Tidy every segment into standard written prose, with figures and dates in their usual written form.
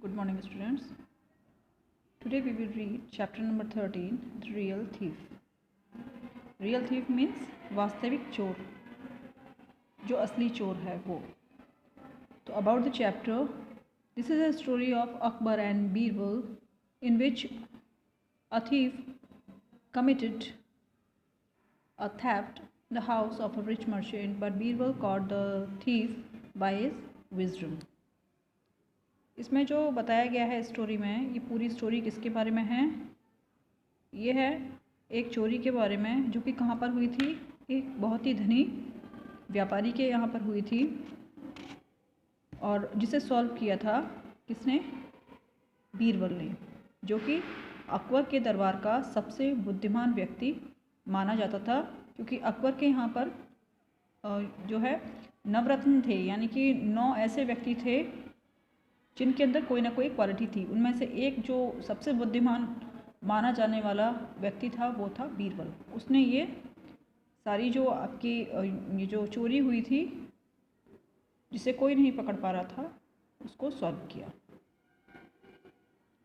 Good morning, students. Today we will read chapter number 13, The Real Thief. Real thief means वास्तविक चोर, जो असली चोर है वो. तो about the chapter, this is a story of Akbar and Birbal in which a thief committed a theft in the house of a rich merchant, but Birbal caught the thief by his wisdom. इसमें जो बताया गया है story में, ये पूरी story किसके बारे में है? ये है एक चोरी के बारे में, जो कि कहाँ पर हुई थी? एक बहुत ही धनी व्यापारी के यहाँ पर हुई थी, और जिसे सॉल्व किया था किसने? बीरबल ने, जो कि अकबर के दरबार का सबसे बुद्धिमान व्यक्ति माना जाता था, क्योंकि अकबर के यहाँ पर जो है नवरत्न थे, यानी कि 9 ऐसे व्यक्ति थे जिनके अंदर कोई ना कोई क्वालिटी थी. उनमें से एक जो सबसे बुद्धिमान माना जाने वाला व्यक्ति था वो था बीरबल. उसने ये सारी जो आपकी ये जो चोरी हुई थी, जिसे कोई नहीं पकड़ पा रहा था, उसको सॉल्व किया.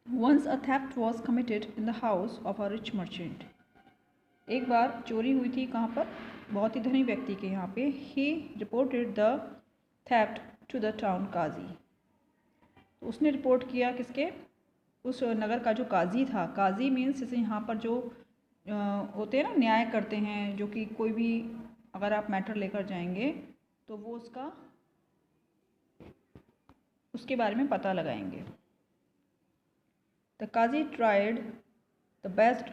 Once a theft was committed in the house of a rich merchant. एक बार चोरी हुई थी कहाँ पर? बहुत ही धनी व्यक्ति के यहाँ पे. He reported the theft to the town काजी. तो उसने रिपोर्ट किया किसके? उस नगर का जो काजी था. काजी मीन्स जैसे यहाँ पर जो होते हैं ना, न्याय करते हैं, जो कि कोई भी अगर आप मैटर लेकर जाएंगे तो वो उसके बारे में पता लगाएंगे. The qazi tried the best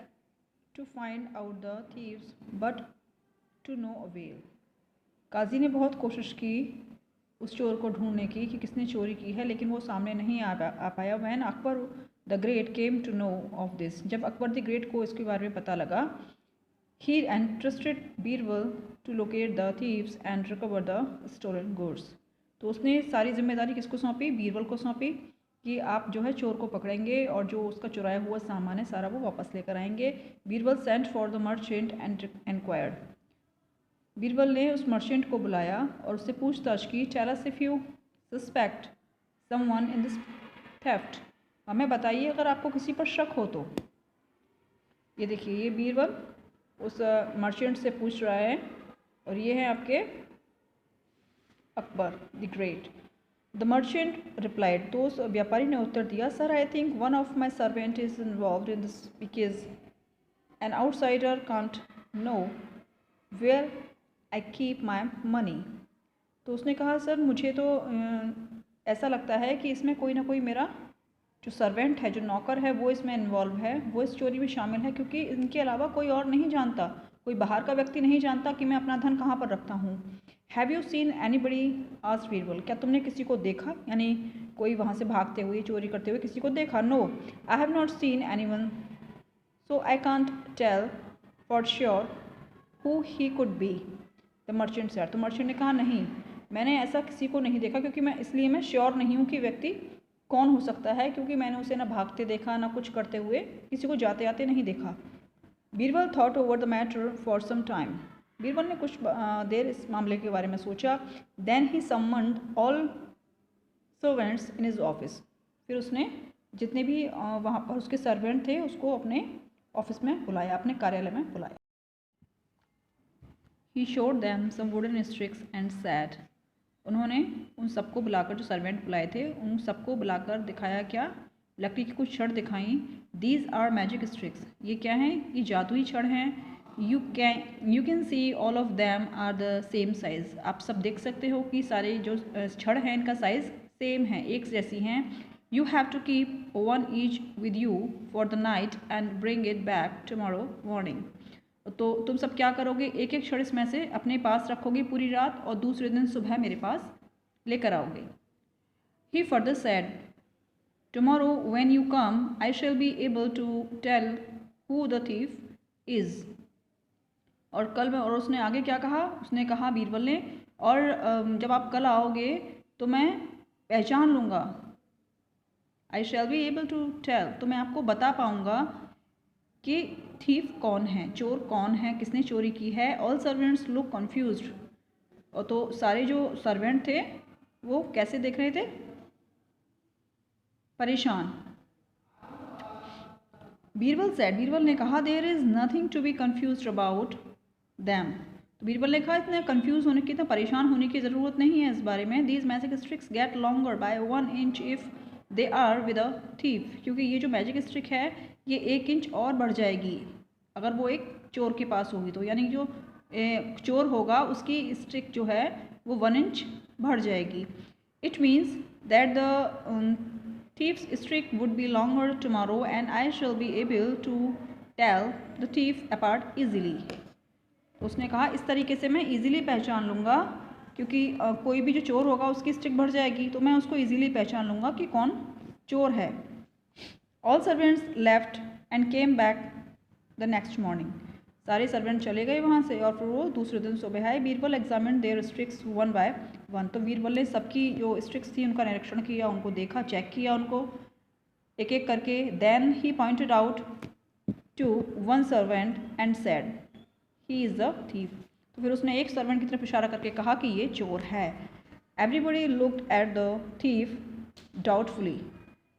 to find out the thieves but to no avail. काजी ने बहुत कोशिश की उस चोर को ढूंढने की कि किसने चोरी की है, लेकिन वो सामने नहीं आ पाया. When Akbar the great came to know of this. जब अकबर द ग्रेट को इसके बारे में पता लगा, he entrusted Birbal to locate the thieves and recover the stolen goods. तो उसने सारी जिम्मेदारी किसको सौंपी? बीरबल को सौंपी, कि आप जो है चोर को पकड़ेंगे और जो उसका चुराया हुआ सामान है सारा वो वापस लेकर आएंगे. Birbal sent for the merchant and inquired. Birbal ने उस मर्चेंट को बुलाया और उससे पूछताछ की. Tell us if you suspect someone in this theft. हमें बताइए अगर आपको किसी पर शक हो तो. ये देखिए, ये बीरबल उस मर्चेंट से पूछ रहा है, और ये है आपके Akbar the great. The merchant replied. तो उस व्यापारी ने उत्तर दिया, sir I think one of my servant is involved in this because an outsider can't know where I keep my money. तो उसने कहा, सर मुझे तो ऐसा लगता है कि इसमें कोई ना कोई मेरा जो सर्वेंट है, जो नौकर है, वो इसमें इन्वॉल्व है, वो इस चोरी में शामिल है, क्योंकि इनके अलावा कोई और नहीं जानता, कोई बाहर का व्यक्ति नहीं जानता कि मैं अपना धन कहाँ पर रखता हूँ. Have you seen anybody? Asked Birbal. क्या तुमने किसी को देखा, यानी कोई वहाँ से भागते हुए, चोरी करते हुए किसी को देखा? No, I have not seen anyone, so I can't tell for sure who he could be. The merchant said. तो मर्चेंट ने कहा, नहीं, मैंने ऐसा किसी को नहीं देखा, क्योंकि मैं श्योर नहीं हूँ कि व्यक्ति कौन हो सकता है, क्योंकि मैंने उसे ना भागते देखा, ना कुछ करते हुए, किसी को जाते आते नहीं देखा. Birbal thought over the matter for some time. Birbal ने कुछ देर इस मामले के बारे में सोचा. Then he summoned all servants in his office. फिर उसने जितने भी वहाँ पर उसके सर्वेंट थे उसको अपने ऑफिस में बुलाया, अपने कार्यालय में बुलाया. He showed them some wooden sticks and said. उन्होंने उन सबको बुलाकर, जो सर्वेंट बुलाए थे उन सबको बुलाकर दिखाया, क्या? लकड़ी की कुछ छड़ दिखाई. These are magic sticks. ये क्या हैं? ये जादुई छड़ हैं. You can see all of them are the same size. आप सब देख सकते हो कि सारे जो छड़ हैं इनका साइज़ सेम है, एक जैसी हैं. You have to keep one each with you for the night and bring it back tomorrow morning. तो तुम सब क्या करोगे? एक एक छड़ इसमें से अपने पास रखोगे पूरी रात, और दूसरे दिन सुबह मेरे पास लेकर आओगे. He further said, tomorrow when you come I shall be able to tell who the thief is. और कल में, और उसने आगे क्या कहा? उसने कहा, बीरबल ने, और जब आप कल आओगे तो मैं पहचान लूँगा. I shall be able to tell. तो मैं आपको बता पाऊँगा कि थीफ कौन है, चोर कौन है, किसने चोरी की है. All servants look confused. और तो सारे जो सर्वेंट थे वो कैसे देख रहे थे? परेशान। बीरबल सेड, बीरबल ने कहा, there is nothing to be confused about them. तो बीरबल ने कहा इतने कन्फ्यूज़ होने की, इतना परेशान होने की ज़रूरत नहीं है इस बारे में। These magic sticks get longer by 1 inch if they are with a thief, क्योंकि ये जो मैजिक स्ट्रिक है ये 1 इंच और बढ़ जाएगी अगर वो एक चोर के पास होगी। तो यानी जो चोर होगा उसकी स्ट्रिक जो है वो 1 इंच बढ़ जाएगी। It means that the thief's streak would be longer tomorrow and I shall be able to tell the thief apart easily। तो उसने कहा इस तरीके से मैं इजीली पहचान लूँगा, क्योंकि कोई भी जो चोर होगा उसकी स्टिक बढ़ जाएगी तो मैं उसको इजीली पहचान लूँगा कि कौन चोर है। All servants left and came back the next morning. सारे सर्वेंट चले गए वहाँ से और फिर वो दूसरे दिन सुबह आए। Birbal examined their sticks 1 by 1। तो बीरबल ने सबकी जो स्ट्रिक्स थी उनका निरीक्षण किया, उनको देखा, चेक किया उनको एक एक करके। Then he pointed out to 1 servant and said he is the thief. तो फिर उसने एक सर्वेंट की तरफ इशारा करके कहा कि ये चोर है। Everybody looked at the thief doubtfully.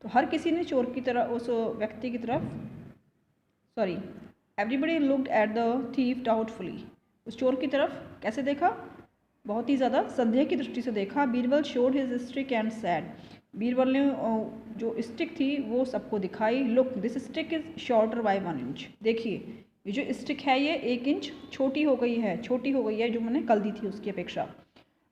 तो हर किसी ने चोर की तरफ, उस व्यक्ति की तरफ, sorry, everybody looked at the thief doubtfully. उस चोर की तरफ कैसे देखा? बहुत ही ज़्यादा संदेह की दृष्टि से देखा। Birbal showed his stick and said. Birbal ने जो स्टिक थी वो सबको दिखाई। Look this stick is shorter by 1 inch. देखिए ये जो स्टिक है ये 1 इंच छोटी हो गई है जो मैंने कल दी थी उसकी अपेक्षा।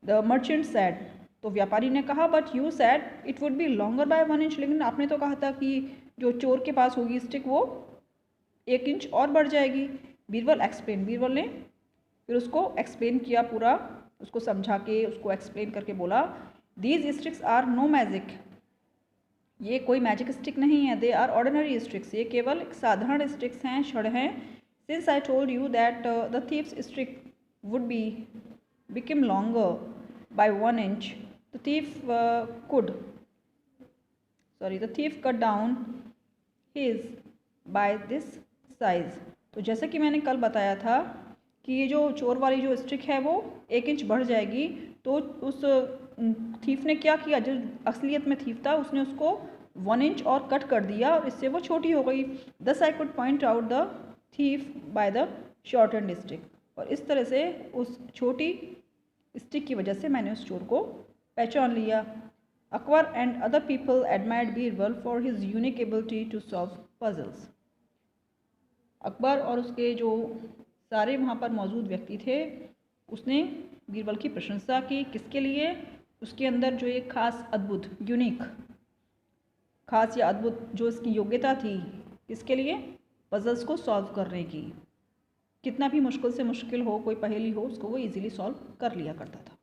The merchant said. तो व्यापारी ने कहा, but you said it would be longer by 1 inch. लेकिन आपने तो कहा था कि जो चोर के पास होगी स्टिक वो 1 इंच और बढ़ जाएगी। बीरबल एक्सप्लेन। बीरबल ने फिर उसको एक्सप्लेन किया, पूरा उसको समझा के उसको एक्सप्लेन करके बोला, these sticks are no magic. ये कोई मैजिक स्टिक नहीं है। They are ordinary sticks. ये केवल एक साधारण स्टिक्स हैं, छड़ हैं। Since I told you that the thief's stick would be become longer by 1 inch, the thief the thief cut down his by this size. तो जैसे कि मैंने कल बताया था कि ये जो चोर वाली जो स्टिक है वो 1 इंच बढ़ जाएगी, तो उस थीफ ने क्या किया, जो असलियत में थीफ था उसने उसको 1 इंच और कट कर दिया और इससे वो छोटी हो गई। दस I could point out the thief by the short and stick. और इस तरह से उस छोटी स्टिक की वजह से मैंने उस चोर को पहचान लिया। Akbar and other people admired Birbal for his unique ability to solve puzzles. Akbar और उसके जो सारे वहाँ पर मौजूद व्यक्ति थे उसने बीरबल की प्रशंसा की। किसके लिए? उसके अंदर जो एक खास अद्भुत यूनिक खास या अद्भुत जो इसकी योग्यता थी, किसके लिए? पजल्स को सॉल्व करने की। कितना भी मुश्किल से मुश्किल हो, कोई पहेली हो, उसको वो इजीली सॉल्व कर लिया करता था।